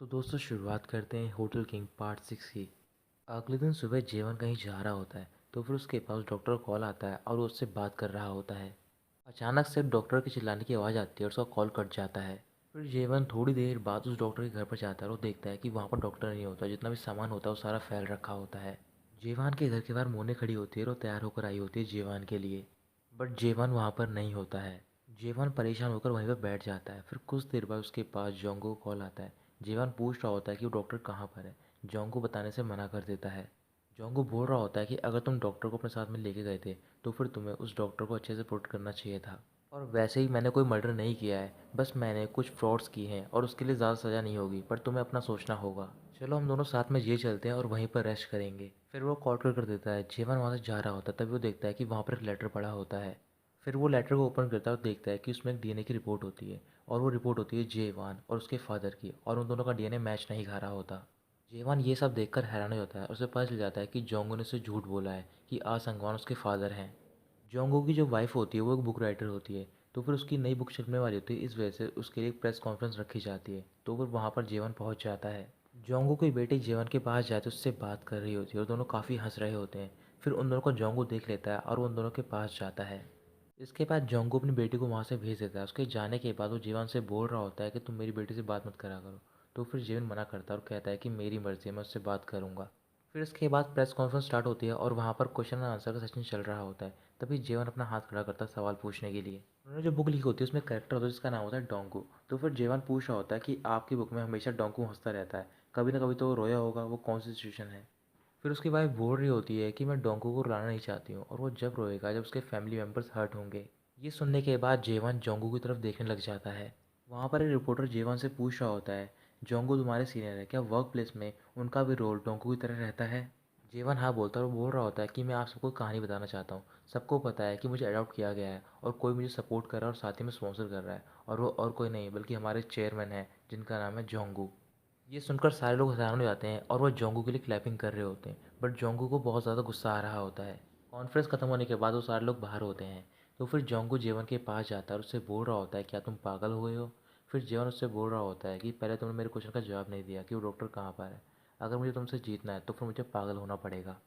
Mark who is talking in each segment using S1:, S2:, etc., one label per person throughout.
S1: तो दोस्तों शुरुआत करते हैं होटल किंग पार्ट 6 की। अगले दिन सुबह जीवन कहीं जा रहा होता है तो फिर उसके पास डॉक्टर का कॉल आता है और वो उससे बात कर रहा होता है। अचानक से डॉक्टर के चिल्लाने की आवाज़ आती है और उसका कॉल कट जाता है। फिर जीवन थोड़ी देर बाद उस डॉक्टर के घर पर जाता है और वो देखता है कि वहाँ पर डॉक्टर नहीं होता, जितना भी सामान होता है वो सारा फैल रखा होता है। जीवन के घर के बाहर मोने खड़ी होती है और वो तैयार होकर आई होती है जीवन के लिए। बट जीवन वहाँ पर नहीं होता है। जीवन परेशान होकर वहीं पर बैठ जाता है। फिर कुछ देर बाद उसके पास जोंगो को कॉल आता है। जीवन पूछ रहा होता है कि वो डॉक्टर कहाँ पर है। जोंगो बताने से मना कर देता है। जोंगो बोल रहा होता है कि अगर तुम डॉक्टर को अपने साथ में लेके गए थे तो फिर तुम्हें उस डॉक्टर को अच्छे से प्रोटेक्ट करना चाहिए था। और वैसे ही मैंने कोई मर्डर नहीं किया है, बस मैंने कुछ फ्रॉड्स किए हैं और उसके लिए ज़्यादा सज़ा नहीं होगी, पर तुम्हें अपना सोचना होगा। चलो हम दोनों साथ में ये चलते हैं और वहीं पर रेस्ट करेंगे। फिर वो कॉल कर देता है। जीवन वहाँ से जा रहा होता है, तभी वो देखता है कि वहाँ पर एक लेटर पड़ा होता है। फिर वो लेटर को ओपन करता है और देखता है कि उसमें एक डीएनए की रिपोर्ट होती है। और वो रिपोर्ट होती है जेवान और उसके फादर की, और उन दोनों का डीएनए मैच नहीं खा रहा होता। जेवान ये सब देखकर हैरान हो जाता है और उसे पता चल जाता है कि जोंगो ने उसे झूठ बोला है कि आ संगवान उसके फादर हैं। जोंगो की जो वाइफ होती है वो एक बुक राइटर होती है, तो फिर उसकी नई बुक छपने वाली होती है, इस वजह से उसके लिए एक प्रेस कॉन्फ्रेंस रखी जाती है। तो फिर वहाँ पर जीवन पहुँच जाता है। जोंगो की बेटी जीवन के पास जाते उससे बात कर रही होती है और दोनों काफ़ी हंस रहे होते हैं। फिर उन दोनों को जोंगो देख लेता है और वो उन दोनों के पास जाता है। इसके बाद जोंगो अपनी बेटी को वहाँ से भेज देता है। उसके जाने के बाद वो जीवन से बोल रहा होता है कि तुम मेरी बेटी से बात मत करा करो। तो फिर जीवन मना करता है और कहता है कि मेरी मर्ज़ी है, मैं उससे बात करूँगा। फिर इसके बाद प्रेस कॉन्फ्रेंस स्टार्ट होती है और वहाँ पर क्वेश्चन एंड आंसर का सेशन चल रहा होता है। तभी जीवन अपना हाथ खड़ा करता है सवाल पूछने के लिए। उन्होंने जो बुक लिखी होती है उसमें कैरेक्टर होता है जिसका नाम होता है डोंगू। तो फिर जीवन पूछ रहा होता है कि आपकी बुक में हमेशा डोंगू हंसता रहता है, कभी ना कभी तो वो रोया होगा, वो कौन सी सिचुएशन है। फिर उसकी वाइफ बोल रही होती है कि मैं डोंगू को रुलाना नहीं चाहती हूँ, और वो जब रोएगा जब उसके फैमिली मेम्बर्स हर्ट होंगे। ये सुनने के बाद जेवन जोंगू की तरफ देखने लग जाता है। वहाँ पर एक रिपोर्टर जेवन से पूछ रहा होता है, जोंगू तुम्हारे सीनियर है, क्या वर्क प्लेस में उनका भी रोल डोंगू की तरह रहता है। जेवन हाँ बोलता है और बोल रहा होता है कि मैं आप सबको कहानी बताना चाहता हूँ। सबको पता है कि मुझे अडॉप्ट किया गया है और कोई मुझे सपोर्ट कर रहा है और साथ ही में स्पॉन्सर कर रहा है, और वो और कोई नहीं बल्कि हमारे चेयरमैन हैं जिनका नाम है जोंगू। ये सुनकर सारे लोग हैरान हो जाते हैं और वो जोंगू के लिए क्लैपिंग कर रहे होते हैं। बट जोंगू को बहुत ज़्यादा गुस्सा आ रहा होता है। कॉन्फ्रेंस खत्म होने के बाद वो सारे लोग बाहर होते हैं। तो फिर जोंगू जीवन के पास जाता है और उससे बोल रहा होता है क्या तुम पागल हो गए हो। फिर जीवन उससे बोल रहा होता है कि पहले तुमने मेरे क्वेश्चन का जवाब नहीं दिया कि वो डॉक्टर कहाँ पर है। अगर मुझे तुमसे जीतना है तो फिर मुझे पागल होना पड़ेगा।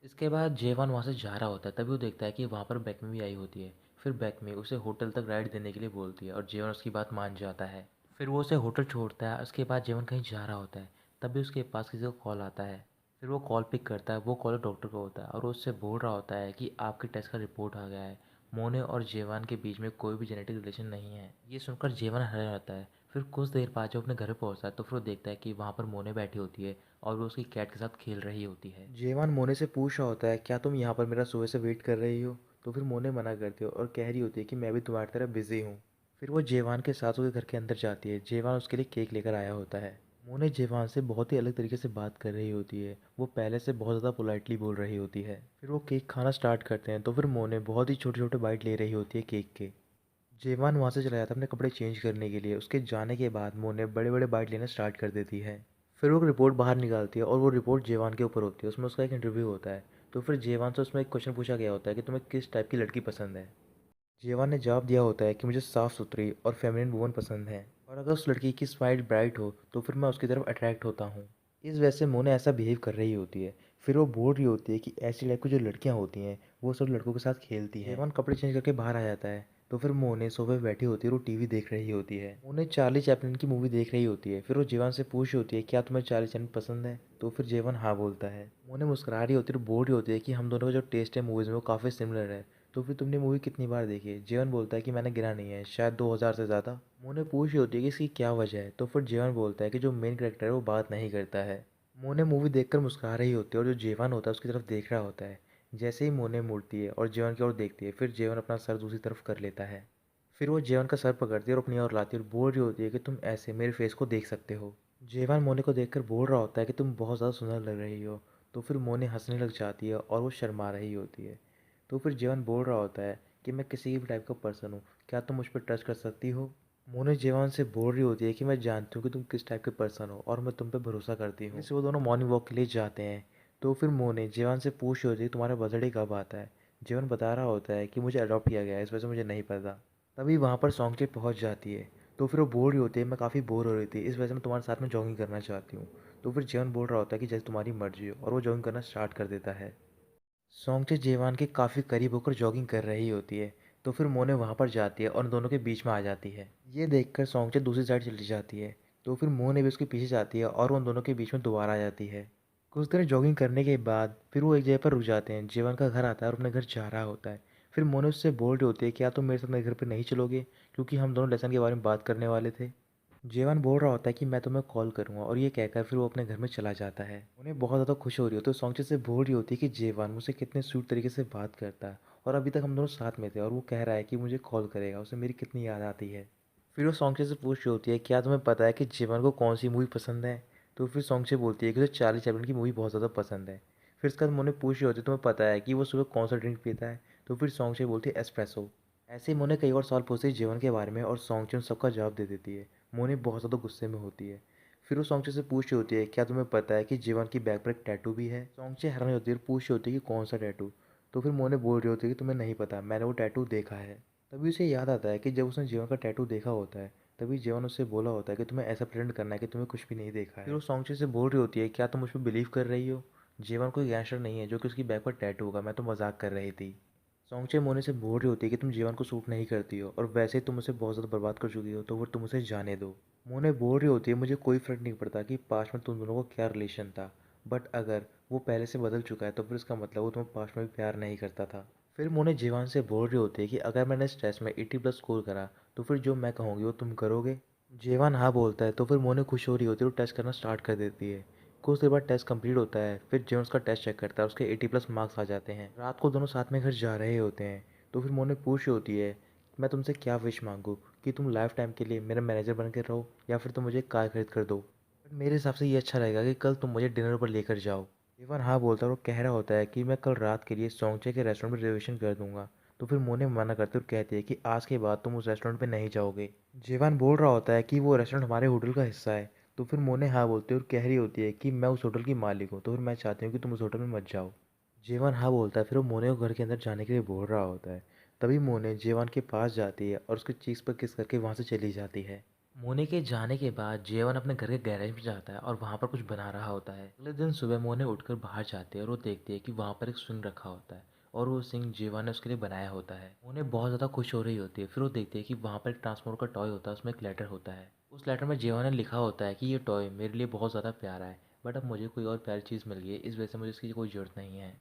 S1: इसके बाद जेवन वहाँ से जा रहा होता है, तभी वो देखता है कि वहाँ पर बेकमी भी आई होती है। फिर बेकमी उसे होटल तक राइड देने के लिए बोलती है और जेवन उसकी बात मान जाता है। फिर वो उसे होटल छोड़ता है। उसके बाद जेवन कहीं जा रहा होता है, तभी उसके पास किसी का कॉल आता है। फिर वो कॉल पिक करता है। वो कॉल डॉक्टर का होता है और वो उससे बोल रहा होता है कि आपके टेस्ट का रिपोर्ट आ गया है। मोने और जेवन के बीच में कोई भी जेनेटिक रिलेशन नहीं है। ये सुनकर जेवन हैरान रहता है। फिर कुछ देर बाद जब अपने घर पहुँचता है तो फिर वो देखता है कि वहाँ पर मोने बैठी होती है और वो उसकी कैट के साथ खेल रही होती है। जेवान मोने से पूछ रहा होता है क्या तुम यहाँ पर मेरा सुबह से वेट कर रही हो। तो फिर मोने मना करती है और कह रही होती है कि मैं भी तुम्हारी तरह बिजी हूँ। फिर वो जेवान के साथ उसके घर के अंदर जाती है। जेवान उसके लिए केक लेकर आया होता है। मोने जेवान से बहुत ही अलग तरीके से बात कर रही होती है। वो पहले से बहुत ज़्यादा पोलाइटली बोल रही होती है। फिर वो केक खाना स्टार्ट करते हैं तो फिर मोने बहुत ही छोटे छोटे बाइट ले रही होती है केक के। जेवान वहाँ से चला जाता है अपने कपड़े चेंज करने के लिए। उसके जाने के बाद मोने बड़े बड़े बाइट लेना स्टार्ट कर देती है। फिर वो एक रिपोर्ट बाहर निकालती है और वो रिपोर्ट जेवान के ऊपर होती है। उसमें उसका एक इंटरव्यू होता है। तो फिर जेवान से उसमें एक क्वेश्चन पूछा गया होता है कि तुम्हें किस टाइप की लड़की पसंद है। जेवान ने जवाब दिया होता है कि मुझे साफ़ सुथरी और फेमिनिन वुमन पसंद है, और अगर उस लड़की की स्माइल ब्राइट हो तो फिर मैं उसकी तरफ अट्रैक्ट होता हूँ। इस वजह से मोने ऐसा बिहेव कर रही होती है। फिर वो बोल रही होती है कि ऐसी टाइप की जो लड़कियाँ होती हैं वो सब लड़कों के साथ खेलती हैं। जेवान कपड़े चेंज करके बाहर आ जाता है। तो फिर मोने सोफे पे बैठी होती है और वो टीवी देख रही होती है। मोने चार्ली चैपलिन की मूवी देख रही होती है। फिर वो जेवान से पूछ रही होती है क्या तुम्हें चार्ली चैपलिन पसंद है। तो फिर जेवान हाँ बोलता है। मोने मुस्कुरा रही होती है और बोल रही होती है कि हम दोनों का जो टेस्ट है मूवीज़ में वो काफ़ी सिमिलर है। तो फिर तुमने मूवी कितनी बार देखी है। जीवन बोलता है कि मैंने गिना नहीं है, शायद 2000 से ज़्यादा। मोने पूछ रही होती है कि इसकी क्या वजह है। तो फिर जीवन बोलता है कि जो मेन कैरेक्टर है वो बात नहीं करता है। मोने मूवी देखकर मुस्कुरा रही होती है और जो जीवन होता है उसकी तरफ देख रहा होता है। जैसे ही मोने मुड़ती है और जीवन की ओर देखती है, फिर जीवन अपना सर दूसरी तरफ कर लेता है। फिर वो जीवन का सर पकड़ती है और अपनी ओर लाती है और बोल रही होती है कि तुम ऐसे मेरे फेस को देख सकते हो। जीवन मोने को देखकर बोल रहा होता है कि तुम बहुत ज़्यादा सुंदर लग रही हो। तो फिर मोने हंसने लग जाती है और वो शर्मा रही होती है। तो फिर जीवन बोल रहा होता है कि मैं किसी भी टाइप का पर्सन हूँ, क्या तुम मुझ पर ट्रस्ट कर सकती हो। मोने जीवन से बोल रही होती है कि मैं जानती हूँ कि तुम किस टाइप के पर्सन हो और मैं तुम पे भरोसा करती हूँ। इससे वो दोनों मॉर्निंग वॉक के लिए जाते हैं। तो फिर मोने जीवन से पूछ रही होती है तुम्हारा बर्थडे कब आता है। जीवन बता रहा होता है कि मुझे अडॉप्ट किया गया है, इस वजह से मुझे नहीं पता। तभी वहाँ पर सॉन्गचे पहुँच जाती है। तो फिर वो बोल रही होती है, मैं काफ़ी बोर हो रही थी, इस वजह से मैं तुम्हारे साथ में जॉगिंग करना चाहती हूँ। तो फिर जेवन बोल रहा होता है कि जैसे तुम्हारी मर्जी हो, और वो जॉगिंग करना स्टार्ट कर देता है। सोंगचे जेवान के काफ़ी करीब होकर जॉगिंग कर रही होती है। तो फिर मोने वहाँ पर जाती है और उन दोनों के बीच में आ जाती है। ये देखकर सोंगचे दूसरी साइड चली जाती है। तो फिर मोने भी उसके पीछे जाती है और उन दोनों के बीच में दोबारा आ जाती है। कुछ देर जॉगिंग करने के बाद फिर वो एक जगह पर रुक जाते हैं। जेवन का घर आता है और अपने घर जा रहा होता है। फिर मोने उससे बोल रही होती है, क्या तुम मेरे साथ मेरे घर पर नहीं चलोगे, क्योंकि हम दोनों लेसन के बारे में बात करने वाले थे। जेवन बोल रहा होता है कि मैं तुम्हें कॉल करूंगा, और ये कहकर फिर वो अपने घर में चला जाता है। उन्हें बहुत ज़्यादा खुश हो रही होती है, तो सोंगचे से बोल रही होती है कि जेवन मुझसे कितने स्वीट तरीके से बात करता है, और अभी तक हम दोनों साथ में थे, और वो कह रहा है कि मुझे कॉल करेगा, उसे मेरी कितनी याद आती है। फिर वो सोंगचे से पूछ रही होती है, क्या तुम्हें पता है कि जेवन को कौन सी मूवी पसंद है। तो फिर सोंगचे बोलती है कि उसे चार्ली चैपलिन की मूवी बहुत ज़्यादा पसंद है। फिर उसके बाद मोने पूछ रही होती है, तुम्हें पता है कि वो सुबह कौन सा ड्रिंक पीता है। तो फिर सोंगचे बोलती है एस्प्रेसो। ऐसे ही मोने कई और सवाल पूछती है जीवन के बारे में, और सोंगचे उन सबका जवाब दे देती है। मोने बहुत ज़्यादा गुस्से में होती है। फिर वो सोंगचे से पूछ रही होती है, क्या तुम्हें पता है कि जीवन की बैक पर एक टैटू भी है। सोंगचे हैरान हो होती है और पूछ रही होती है कि कौन सा टैटू। तो फिर मोने बोल रही होती है कि तुम्हें नहीं पता, मैंने वो टैटू देखा है। तभी उसे याद आता है कि जब उसने जीवन का टैटू देखा होता है, तभी जीवन उससे बोला होता है कि तुम्हें ऐसा प्रेटेंड करना है कि तुम्हें कुछ भी नहीं देखा है। फिर वो सोंगचे से बोल रही होती है, क्या तुम मुझ पर बिलीव कर रही हो। जीवन कोई गैंगस्टर नहीं है जो कि उसकी बैक पर टैटू होगा, मैं तो मजाक कर रही थी। सोंगचे मोने से बोल रही होती है कि तुम जीवन को सूट नहीं करती हो, और वैसे ही तुम उसे बहुत ज़्यादा बर्बाद कर चुकी हो, तो फिर तुम उसे जाने दो। मोने बोल रही होती है, मुझे कोई फ़र्क नहीं पड़ता कि पास्ट में तुम दोनों को क्या रिलेशन था, बट अगर वो पहले से बदल चुका है तो फिर इसका मतलब वो तुम्हें पास्ट में भी प्यार नहीं करता था। फिर मोने जीवन से बोल रही होती है कि अगर मैंने इस टेस्ट में 80+ स्कोर करा, तो फिर जो मैं कहूँगी वो तुम करोगे। जीवन हाँ बोलता है, तो फिर मोने खुश हो रही होती है और टेस्ट करना स्टार्ट कर देती है। कुछ देर बाद टेस्ट कंप्लीट होता है। फिर जेम्स का टेस्ट चेक करता है, उसके 80+ मार्क्स आ जाते हैं। रात को दोनों साथ में घर जा रहे होते हैं। तो फिर मोने पूछ रही होती है, मैं तुमसे क्या विश मांगूँ, कि तुम लाइफ टाइम के लिए मेरा मैनेजर बन के रहो, या फिर तुम मुझे एक कार खरीद कर दो। बट मेरे हिसाब से ये अच्छा रहेगा कि कल तुम मुझे डिनर पर लेकर जाओ। इवन हाँ बोलता है और कह रहा होता है कि मैं कल रात के लिए सोंगचे के रेस्टोरेंट में रिजर्वेशन कर दूंगा। तो फिर मोने मना करते और कहती है कि आज के बाद तुम उस रेस्टोरेंट पे नहीं जाओगे। जेवान बोल रहा होता है कि वो रेस्टोरेंट हमारे होटल का हिस्सा है। तो फिर मोने हाँ बोलती है और कह रही होती है कि मैं उस होटल की मालिक हूँ, तो फिर मैं चाहती हूँ कि तुम उस होटल में मत जाओ। जेवान हाँ बोलता है। फिर वो मोने को घर के अंदर जाने के लिए बोल रहा होता है। तभी मोने जेवान के पास जाती है और उसके चीक्स पर किस करके वहाँ से चली जाती है। मोने के जाने के बाद जेवन अपने घर के गैरेज में जाता है और वहाँ पर कुछ बना रहा होता है। अगले दिन सुबह मोने उठकर बाहर जाती है और वो देखती है कि वहाँ पर एक स्विंग रखा होता है, और वो स्विंग जेवन ने उसके लिए बनाया होता है। मोने बहुत ज़्यादा खुश हो रही होती है। फिर वो देखती है कि वहाँ पर एक ट्रांसफॉर्मर का टॉय होता है, उसमें एक लेटर होता है। उस लेटर में जेवन ने लिखा होता है कि ये टॉय मेरे लिए बहुत ज़्यादा प्यारा है, बट अब मुझे कोई और प्यारी चीज़ मिल गई है, इस वजह से मुझे इसकी कोई ज़रूरत नहीं है।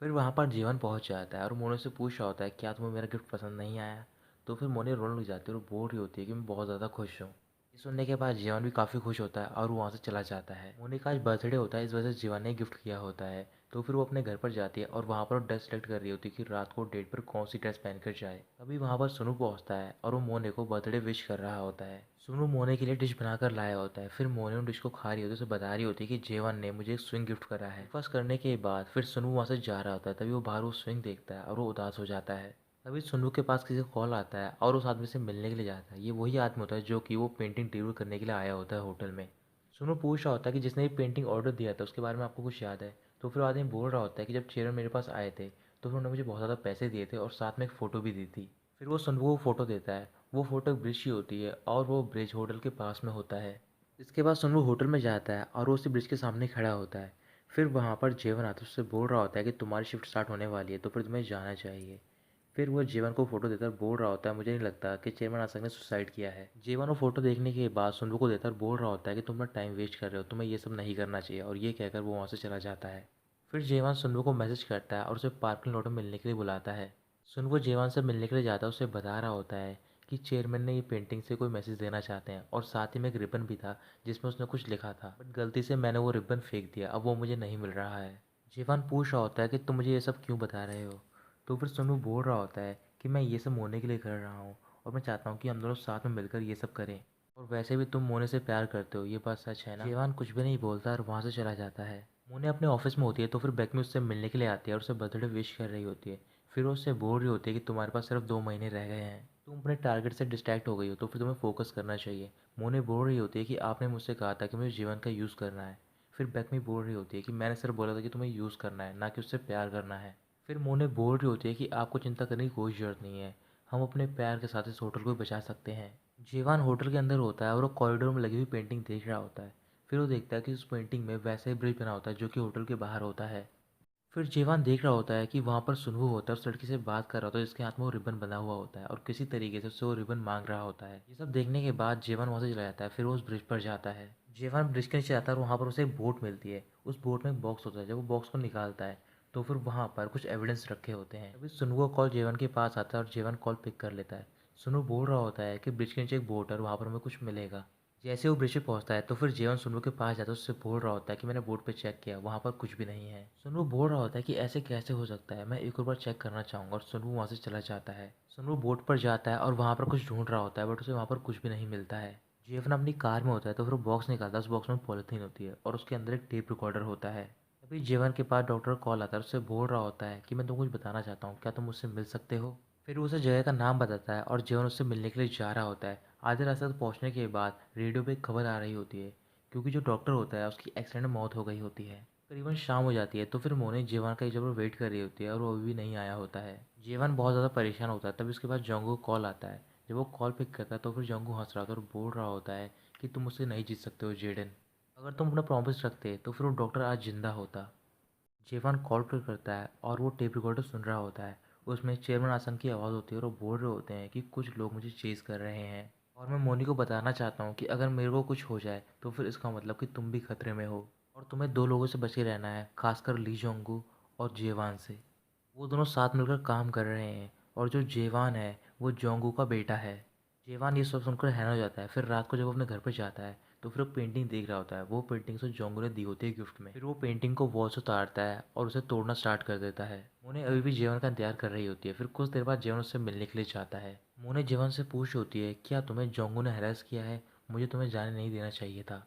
S1: फिर वहाँ पर जीवन पहुँच जाता है और मोने से पूछ रहा होता है, क्या तुम्हें मेरा गिफ्ट पसंद नहीं आया। तो फिर मोने रोने लग जाती है और बोल रही होती है कि मैं बहुत ज़्यादा खुश हूँ। ये सुनने के बाद जीवन भी काफ़ी खुश होता है और वो वहाँ से चला जाता है। मोने का आज बर्थडे होता है, इस वजह से जीवन ने गिफ्ट किया होता है। तो फिर वो अपने घर पर जाती है और वहाँ पर वो ड्रेस सेलेक्ट कर रही होती है कि रात को डेट पर कौन सी ड्रेस पहनकर जाए। तभी वहाँ पर सुनु पहुँचता है और वो मोने को बर्थडे विश कर रहा होता है। सुनु मोने के लिए डिश बनाकर लाया होता है। फिर मोने उन डिश को खा रही होती है, उसे बता रही होती है कि जेवन ने मुझे एक स्विंग गिफ्ट करा है। फर्स्ट करने के बाद फिर सुनु वहाँ से जा रहा होता है। तभी वो बाहर वो स्विंग देखता है और वो उदास हो जाता है। तभी सुन्नू के पास किसी का कॉल आता है और उस आदमी से मिलने के लिए जाता है। ये वही आदमी होता है जो कि वो पेंटिंग डिलीवर करने के लिए आया होता है होटल में। सुन्नू पूछ रहा होता है कि जिसने ये पेंटिंग ऑर्डर दिया था उसके बारे में आपको कुछ याद है। तो फिर आदमी बोल रहा होता है कि जब चेयरमैन मेरे पास आए थे तो फिर उन्होंने मुझे बहुत ज़्यादा पैसे दिए थे और साथ में एक फ़ोटो भी दी थी। फिर वो सुन्नू को फ़ोटो देता है। वो फ़ोटो एक ब्रिज की होती है और वो ब्रिज होटल के पास में होता है। इसके बाद सुन्नू होटल में जाता है और वो उसी ब्रिज के सामने खड़ा होता है। फिर वहाँ पर जेवन आता है, उससे बोल रहा होता है कि तुम्हारी शिफ्ट स्टार्ट होने वाली है, तो फिर तुम्हें जाना चाहिए। फिर वो जीवन को फोटो देकर बोल रहा होता है, मुझे नहीं लगता कि चेयरमैन आसक ने सुसाइड किया है। जीवन वो फोटो देखने के बाद सुनवू को देता और बोल रहा होता है कि तुम अपना टाइम वेस्ट कर रहे हो, तुम्हें ये सब नहीं करना चाहिए, और ये कहकर वो वहाँ से चला जाता है। फिर जेवान सुनवू को मैसेज करता है और उसे पार्किंग लॉट में मिलने के लिए बुलाता है। सुनवू जेवान से मिलने के लिए जाता है, उसे बता रहा होता है कि चेयरमैन ने ये पेंटिंग से कोई मैसेज देना चाहते हैं, और साथ ही में एक रिबन भी था जिसमें उसने कुछ लिखा था, बट गलती से मैंने वो रिबन फेंक दिया, अब वो मुझे नहीं मिल रहा है। जीवान पूछ रहा होता है कि तुम मुझे ये सब क्यों बता रहे हो। तो फिर सोनू बोल रहा होता है कि मैं ये सब मोने के लिए कर रहा हूँ, और मैं चाहता हूँ कि हम दोनों साथ में मिलकर ये सब करें, और वैसे भी तुम मोने से प्यार करते हो, ये बात सच है ना। जेवान कुछ भी नहीं बोलता और वहाँ से चला जाता है। मोने अपने ऑफिस में होती है तो फिर बैक में उससे मिलने के लिए आती है और उसे बर्थडे विश कर रही होती है। फिर वो उससे बोल रही होती है कि तुम्हारे पास सिर्फ 2 महीने रह गए हैं, तुम अपने टारगेट से डिस्ट्रैक्ट हो गई हो, तो फिर तुम्हें फोकस करना चाहिए। मोने बोल रही होती है कि आपने मुझसे कहा था कि मुझे जीवन का यूज़ करना है। फिर बैक में बोल रही होती है कि मैंने सिर्फ बोला था कि तुम्हें यूज़ करना है, ना कि उससे प्यार करना है। फिर मोने बोल रही होती है कि आपको चिंता करने की कोई ज़रूरत नहीं है, हम अपने प्यार के साथ इस होटल को बचा सकते हैं। जीवान होटल के अंदर होता है और वो कॉरिडोर में लगी हुई पेंटिंग देख रहा होता है। फिर वो देखता है कि उस पेंटिंग में वैसा ही ब्रिज बना होता है जो कि होटल के बाहर होता है। फिर जीवान देख रहा होता है कि वहाँ पर सुनवू होता है, उस लड़की से बात कर रहा होता है जिसके हाथ में वो रिबन बंधा हुआ होता है और किसी तरीके से उससे वो रिबन मांग रहा होता है। ये सब देखने के बाद जीवान वहाँ से चला जाता है। फिर वो उस ब्रिज पर जाता है। जीवान ब्रिज के नीचे आता है और वहाँ पर उसे एक बोट मिलती है। उस बोट में एक बॉक्स होता है। जब वो बॉक्स को निकालता है तो फिर वहाँ पर कुछ एविडेंस रखे होते हैं। तभी सुनवू का कॉल जीवन के पास आता है और जीवन कॉल पिक कर लेता है। सुनवू बोल रहा होता है कि ब्रिज के नीचे एक बोट है और वहाँ पर हमें कुछ मिलेगा। जैसे वो ब्रिज पे पहुंचता है तो फिर जीवन सुनवू के पास जाता है, उससे बोल रहा होता है कि मैंने बोर्ड पे चेक किया, वहाँ पर कुछ भी नहीं है। सुनवू बोल रहा होता है कि ऐसे कैसे हो सकता है, मैं एक और बार चेक करना चाहूँगा, और सुनवू वहाँ से चला जाता है। सुनवू बोट पर जाता है और वहाँ पर कुछ ढूंढ रहा होता है बट उसे वहाँ पर कुछ भी नहीं मिलता है। जीवन अपनी कार में होता है तो फिर वो बॉक्स निकालता है। उस बॉक्स में पॉलिथीन होती है और उसके अंदर एक टेप रिकॉर्डर होता है। तभी जीवन के पास डॉक्टर का कॉल आता है, उससे बोल रहा होता है कि मैं तुमको कुछ बताना चाहता हूँ, क्या तुम मुझसे मिल सकते हो। फिर वो उसे जगह का नाम बताता है और जीवन उससे मिलने के लिए जा रहा होता है। आधे रास्ते तक पहुंचने के बाद रेडियो पे एक खबर आ रही होती है, क्योंकि जो डॉक्टर होता है उसकी एक्सीडेंट में मौत हो गई होती है। करीबन शाम हो जाती है तो फिर मोने जीवन का एक जगह वेट कर रही होती है और वो अभी भी नहीं आया होता है। जीवन बहुत ज़्यादा परेशान होता है। तभी उसके बाद जोंगू को कॉल आता है। जब वो कॉल पिक करता है तो फिर जोंगू हंस रहा होता है और बोल रहा होता है कि तुम मुझसे नहीं जीत सकते हो जेडन। अगर तुम अपना प्रॉमिस रखते तो फिर वो डॉक्टर आज जिंदा होता। जीवन कॉल पर करता है और वो टेप रिकॉर्डर सुन रहा होता है। उसमें चेयरमैन आसन की आवाज़ होती है और वो बोल रहे होते हैं कि कुछ लोग मुझे चेज़ कर रहे हैं और मैं मोनी को बताना चाहता हूँ कि अगर मेरे को कुछ हो जाए तो फिर इसका मतलब कि तुम भी खतरे में हो और तुम्हें दो लोगों से बचे रहना है, खासकर ली जोंगू और जेवान से। वो दोनों साथ मिलकर काम कर रहे हैं और जो जेवान है वो जोंगू का बेटा है। जेवान ये सब सुनकर हैरान हो जाता है। फिर रात को जब वो अपने घर पर जाता है तो फिर वो पेंटिंग देख रहा होता है। वो पेंटिंग उसे जोंगू ने दी होती है गिफ्ट में। फिर वो पेंटिंग को वॉल से उतारता है और उसे तोड़ना स्टार्ट कर देता है। मोने अभी भी जीवन का इंतजार कर रही होती है। फिर कुछ देर बाद जीवन उससे मिलने के लिए जाता है। मोने जीवन से पूछ होती है, क्या तुम्हें जोंगू ने हैरेस किया है, मुझे तुम्हें जाने नहीं देना चाहिए था।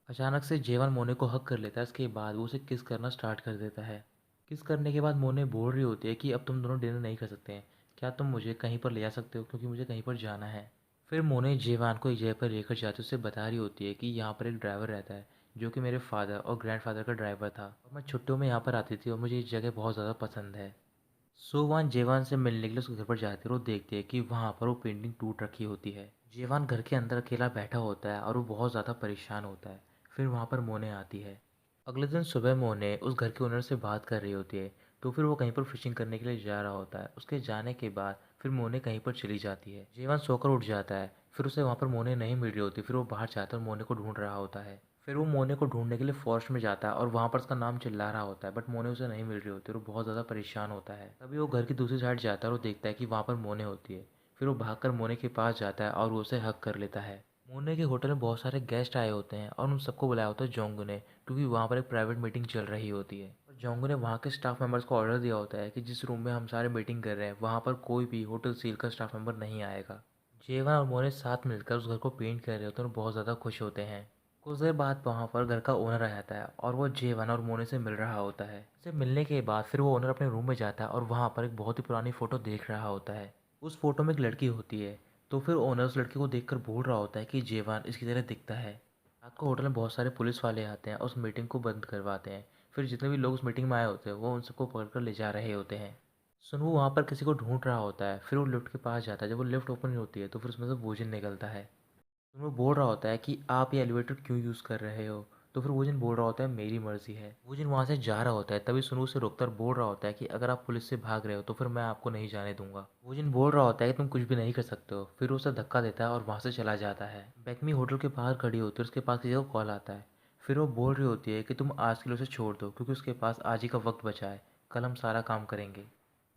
S1: अचानक से जीवन मोने को हक कर लेता है। इसके बाद वो उसे किस करना स्टार्ट कर देता है। किस करने के बाद मोने बोल रही होती है कि अब तुम दोनों डिनर नहीं कर सकते हैं, क्या तुम मुझे कहीं पर ले जा सकते हो, क्योंकि मुझे कहीं पर जाना है। फिर मोने जीवान को एक जगह पर लेकर जाती है। उससे बता रही होती है कि यहाँ पर एक ड्राइवर रहता है जो कि मेरे फादर और ग्रैंडफादर का ड्राइवर था और मैं छुट्टियों में यहाँ पर आती थी और मुझे ये जगह बहुत ज़्यादा पसंद है। सोवान जेवान से मिलने के लिए उसके घर पर जाती है और वो देखती है कि वहाँ पर वो पेंटिंग टूट रखी होती है। जेवान घर के अंदर अकेला बैठा होता है और वो बहुत ज़्यादा परेशान होता है। फिर वहाँ पर मोने आती है। अगले दिन सुबह मोने उस घर के ओनर से बात कर रही होती है। तो फिर वो कहीं पर फिशिंग करने के लिए जा रहा होता है। उसके जाने के बाद फिर मोने कहीं पर चली जाती है। जेवान सोकर उठ जाता है। फिर उसे वहाँ पर मोने नहीं मिल रही होती। फिर वो बाहर जाता है और मोने को ढूंढ रहा होता है। फिर वो मोने को ढूंढने के लिए फॉरेस्ट में जाता है और वहाँ पर उसका नाम चिल्ला रहा होता है बट मोने उसे नहीं मिल रही होती और वो बहुत ज़्यादा परेशान होता है। तभी वो घर की दूसरी साइड जाता है और वो देखता है कि वहाँ पर मोने होती है। फिर वो भागकर मोने के पास जाता है और वो उसे हक कर लेता है। मोने के होटल में बहुत सारे गेस्ट आए होते हैं और उन सबको बुलाया होता है जोंगू ने, क्योंकि वहाँ पर एक प्राइवेट मीटिंग चल रही होती है। और जोंगू ने वहाँ के स्टाफ मेंबर्स को ऑर्डर दिया होता है कि जिस रूम में हम सारे मीटिंग कर रहे हैं वहाँ पर कोई भी होटल सील का स्टाफ मेंबर नहीं आएगा। जेवन और मोने साथ मिलकर उस घर को पेंट कर रहे होते हैं और बहुत ज़्यादा खुश होते हैं। कुछ देर बाद वहाँ पर घर का ओनर आ जाता है और वो जेवन और मोने से मिल रहा होता है। उससे मिलने के बाद फिर वो ओनर अपने रूम में जाता है और वहाँ पर एक बहुत ही पुरानी फ़ोटो देख रहा होता है। उस फोटो में एक लड़की होती है। तो फिर ओनर उस लड़की को देखकर बोल रहा होता है कि जेवान इसकी तरह दिखता है। रात को होटल में बहुत सारे पुलिस वाले आते हैं और उस मीटिंग को बंद करवाते हैं। फिर जितने भी लोग उस मीटिंग में आए होते हैं वो उन सबको पकड़कर ले जा रहे होते हैं। सुनवू वहाँ पर किसी को ढूंढ रहा होता है। फिर वो लिफ्ट के पास जाता है। जब वो लिफ्ट ओपन होती है तो फिर उसमें से वोजन निकलता है। सुनवू बोल रहा होता है कि आप ये एलिवेटर क्यों यूज़ कर रहे हो। तो फिर वोजन बोल रहा होता है मेरी मर्ज़ी है। वोजन वहाँ से जा रहा होता है। तभी सुनवू से रोककर बोल रहा होता है कि अगर आप पुलिस से भाग रहे हो तो फिर मैं आपको नहीं जाने दूंगा। वोजन बोल रहा होता है कि तुम कुछ भी नहीं कर सकते हो। फिर वो उसे धक्का देता है और वहाँ से चला जाता है। बेकमी होटल के बाहर खड़ी होती है। उसके पास किसी का कॉल आता है। फिर वो बोल रही होती है कि तुम आज के लिए उसे छोड़ दो, क्योंकि उसके पास आज ही का वक्त बचा है, कल हम सारा काम करेंगे।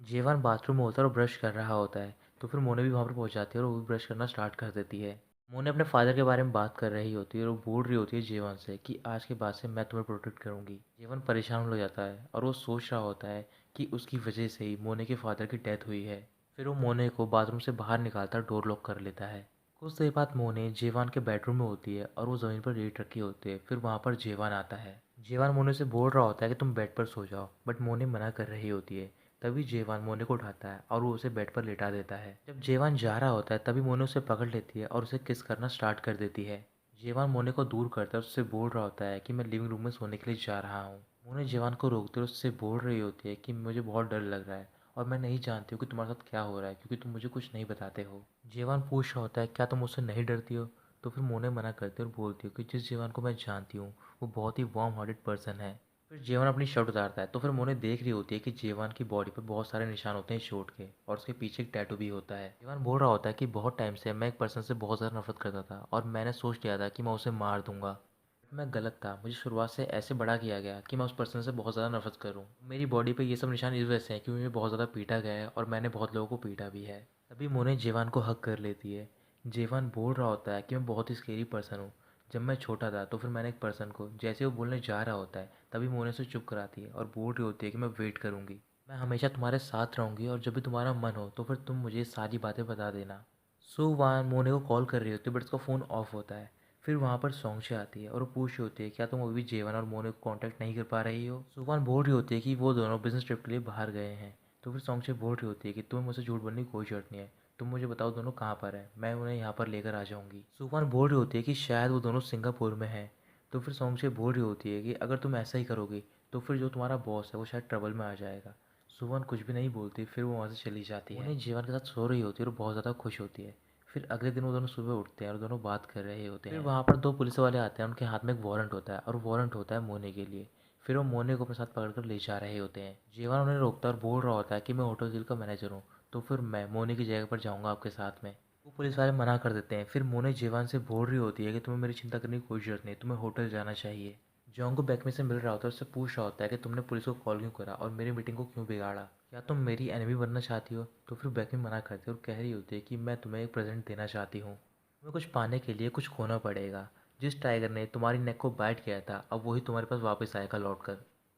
S1: जेवान बाथरूम में होता है और ब्रश कर रहा होता है। तो फिर मोने भी वहाँ पर पहुँच जाती है और वो भी ब्रश करना स्टार्ट कर देती है। मोने अपने फादर के बारे में बात कर रही होती है और वो बोल रही होती है जेवन से कि आज के बाद से मैं तुम्हें प्रोटेक्ट करूंगी। जेवन परेशान हो जाता है और वो सोच रहा होता है कि उसकी वजह से ही मोने के फादर की डेथ हुई है। फिर वो मोने को बाथरूम से बाहर निकालता डोर लॉक कर लेता है। कुछ देर बाद मोने जेवान के बेडरूम में होती है और वो ज़मीन पर लेट रखी होती है। फिर वहाँ पर जेवान आता है। जेवान मोने से बोल रहा होता है कि तुम बेड पर सो जाओ बट मोने मना कर रही होती है। तभी जेवान मोने को उठाता है और वो उसे बेड पर लेटा देता है। जब जेवान जा रहा होता है तभी मोने उसे पकड़ लेती है और उसे किस करना स्टार्ट कर देती है। जेवान मोने को दूर करता है, उससे बोल रहा होता है कि मैं लिविंग रूम में सोने के लिए जा रहा हूँ। मोने जेवान को रोकते हुए उससे बोल रही होती है कि मुझे बहुत डर लग रहा है और मैं नहीं जानती हूँ कि तुम्हारे साथ क्या हो रहा है, क्योंकि तुम मुझे कुछ नहीं बताते हो। जीवन पूछ रहा होता है, क्या तुम मुझसे नहीं डरती हो? तो फिर मोने मना करती है और बोलती है कि जिस जीवन को मैं जानती हूँ वो बहुत ही वार्म हार्टेड पर्सन है। फिर जीवन अपनी शर्ट उतारता है तो फिर मोने देख रही होती है कि जीवन की बॉडी पर बहुत सारे निशान होते हैं चोट के, और उसके पीछे एक टैटू भी होता है। जीवन बोल रहा होता है कि बहुत टाइम से मैं एक पर्सन से बहुत ज़्यादा नफरत करता था और मैंने सोच लिया था कि मैं उसे मार दूंगा। मैं गलत था, मुझे शुरुआत से ऐसे बड़ा किया गया कि मैं उस पर्सन से बहुत ज़्यादा नफरत करूं। मेरी बॉडी पे ये सब निशान इस वजह से हैं क्योंकि मुझे बहुत ज़्यादा पीटा गया है और मैंने बहुत लोगों को पीटा भी है। तभी मोने जेवान को हक कर लेती है। जेवान बोल रहा होता है कि मैं बहुत ही स्केरी पर्सन हूँ। जब मैं छोटा था तो फिर मैंने एक पर्सन को, जैसे वो बोलने जा रहा होता है तभी मोने उसे चुप कराती है और बोल रही होती है कि मैं वेट करूँगी, मैं हमेशा तुम्हारे साथ रहूँगी और जब भी तुम्हारा मन हो तो फिर तुम मुझे सारी बातें बता देना। सुवान मोने को कॉल कर रही होती है बट उसका फ़ोन ऑफ होता है। फिर वहाँ पर सोंगचे आती है और वो पूछ रही होती है, क्या तुम अभी भी जेवन और मोने को कांटेक्ट नहीं कर पा रही हो? सुवान बोल रही होती है कि वो दोनों बिजनेस ट्रिप के लिए बाहर गए हैं। तो फिर सोंगचे बोल रही होती है कि तुम्हें मुझसे झूठ बोलने की कोई ज़रूरत नहीं है, तुम मुझे बताओ दोनों कहाँ पर हैं, मैं उन्हें यहाँ पर लेकर आ जाऊँगी। सुवान बोल रही होती है कि शायद वो दोनों सिंगापुर में हैं। तो फिर सोंगचे बोल रही होती है कि अगर तुम ऐसा ही करोगी तो फिर जो तुम्हारा बॉस है वो शायद ट्रबल में आ जाएगा। सुवन कुछ भी नहीं बोलती, फिर वो वहाँ से चली जाती है। उन्हें जीवन के साथ सो रही होती है और बहुत ज़्यादा खुश होती है। फिर अगले दिन वो दोनों सुबह उठते हैं और दोनों बात कर रहे होते हैं। फिर वहाँ पर दो पुलिस वाले आते हैं, उनके हाथ में एक वारंट होता है और वारंट होता है मोने के लिए। फिर वो मोने को अपने साथ पकड़कर ले जा रहे होते हैं। जीवन उन्हें रोकता है और बोल रहा होता है कि मैं होटल दिल का मैनेजर हूँ, तो फिर मैं मोने की जगह पर जाऊँगा आपके साथ में। वो पुलिस वाले मना कर देते हैं। फिर मोने जीवन से बोल रही होती है कि तुम्हें मेरी चिंता करने की कोई ज़रूरत नहीं, तुम्हें होटल जाना चाहिए। जॉन को बैकमे से मिल रहा होता है, उससे पूछ रहा होता है कि तुमने पुलिस को कॉल क्यों करा और मेरी मीटिंग को क्यों बिगाड़ा, क्या तुम मेरी एनिमी बनना चाहती हो? तो फिर बैकमे मना करती है और कह रही होती है कि मैं तुम्हें एक प्रेजेंट देना चाहती हूँ। तुम्हें कुछ पाने के लिए कुछ खोना पड़ेगा। जिस टाइगर ने तुम्हारी नेक को बाइट किया था अब वही तुम्हारे पास वापस आएगा लौट कर।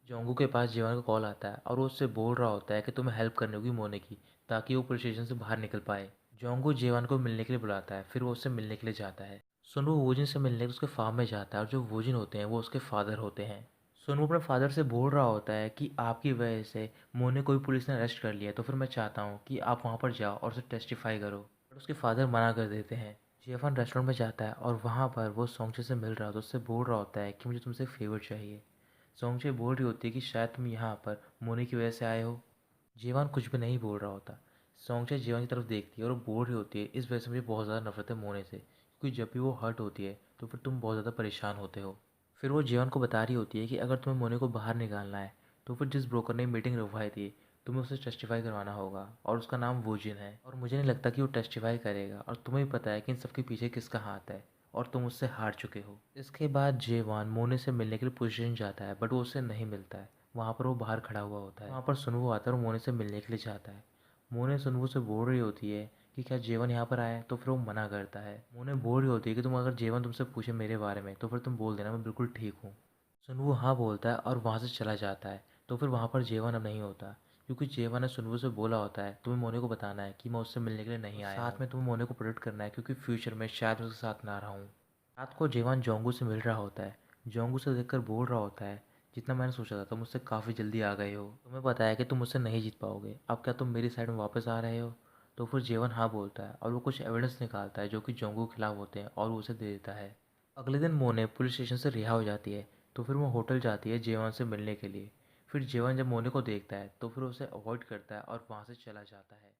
S1: जोंगू के पास जीवन का कॉल आता है और वो उससे बोल रहा होता है कि तुम्हें हेल्प करनी होगी मोने की, ताकि वो पुलिस स्टेशन से बाहर निकल पाए। जोंगू जीवन को मिलने के लिए बुलाता है, फिर वो उससे मिलने के लिए जाता है। सुनवो वोजिन से मिलने उसके फार्म में जाता है और जो वोजिन होते हैं वो उसके फादर होते हैं। सुनवो अपने फादर से बोल रहा होता है कि आपकी वजह से मोने को भी पुलिस ने अरेस्ट कर लिया है, तो फिर मैं चाहता हूँ कि आप वहाँ पर जाओ और उसे टेस्टिफाई करो। बट उसके फादर मना कर देते हैं। जेफन रेस्टोरेंट में जाता है और वहाँ पर वो सोंगचे से मिल रहा होता है, उससे बोल रहा होता है कि मुझे तुमसे एक फेवर चाहिए। सोंगचे बोल रही होती है कि शायद तुम यहाँ पर मोने की वजह से आए हो। जीवान कुछ भी नहीं बोल रहा होता। सोंगचे जीवान की तरफ देखती है और वो बोल रही होती है, इस वजह से मुझे बहुत ज़्यादा नफरत है मोने से, क्योंकि जब भी वो हर्ट होती है तो फिर तुम बहुत ज़्यादा परेशान होते हो। फिर वो जीवन को बता रही होती है कि अगर तुम्हें मोने को बाहर निकालना है तो फिर जिस ब्रोकर ने मीटिंग रखवाई थी तुम्हें उसे टेस्टिफाई करवाना होगा, और उसका नाम वोजिन है और मुझे नहीं लगता कि वो टेस्टिफाई करेगा, और तुम्हें भी पता है कि इन सबके पीछे किसका हाथ है और तुम उससे हार चुके हो। इसके बाद जेवान मोने से मिलने के लिए पोजीशन जाता है बट वो उससे नहीं मिलता है। वहाँ पर वो बाहर खड़ा हुआ होता है। वहाँ पर सुनवो आता है और मोने से मिलने के लिए जाता है। मोने सुनवो से बोल रही होती है कि क्या जेवन यहाँ पर आया है, तो फिर वो मना करता है। मोने बोल रही होती है कि तुम अगर जेवन तुमसे पूछे मेरे बारे में तो फिर तुम बोल देना मैं बिल्कुल ठीक हूँ। सुनवो हाँ बोलता है और वहाँ से चला जाता है। तो फिर वहाँ पर जेवन अब नहीं होता, क्योंकि जेवन ने सुनवो से बोला होता है तुम्हें मोने को बताना है कि मैं उससे मिलने के लिए नहीं आया, साथ में तुम्हें मोने को प्रोटेक्ट करना है क्योंकि फ्यूचर में शायद मैं उसके साथ ना रहूँ। रात को जेवान जोंगू से मिल रहा होता है। जोंगू से देखकर बोल रहा होता है, जितना मैंने सोचा था तुम मुझसे काफ़ी जल्दी आ गए हो, तुम्हें पता है कि तुम मुझसे नहीं जीत पाओगे, अब क्या तुम मेरी साइड में वापस आ रहे हो? तो फिर जेवन हाँ बोलता है और वो कुछ एविडेंस निकालता है जो कि जोंगू के खिलाफ होते हैं और वो उसे दे देता है। अगले दिन मोने पुलिस स्टेशन से रिहा हो जाती है। तो फिर वो होटल जाती है जेवन से मिलने के लिए। फिर जेवन जब मोने को देखता है तो फिर उसे अवॉइड करता है और वहाँ से चला जाता है।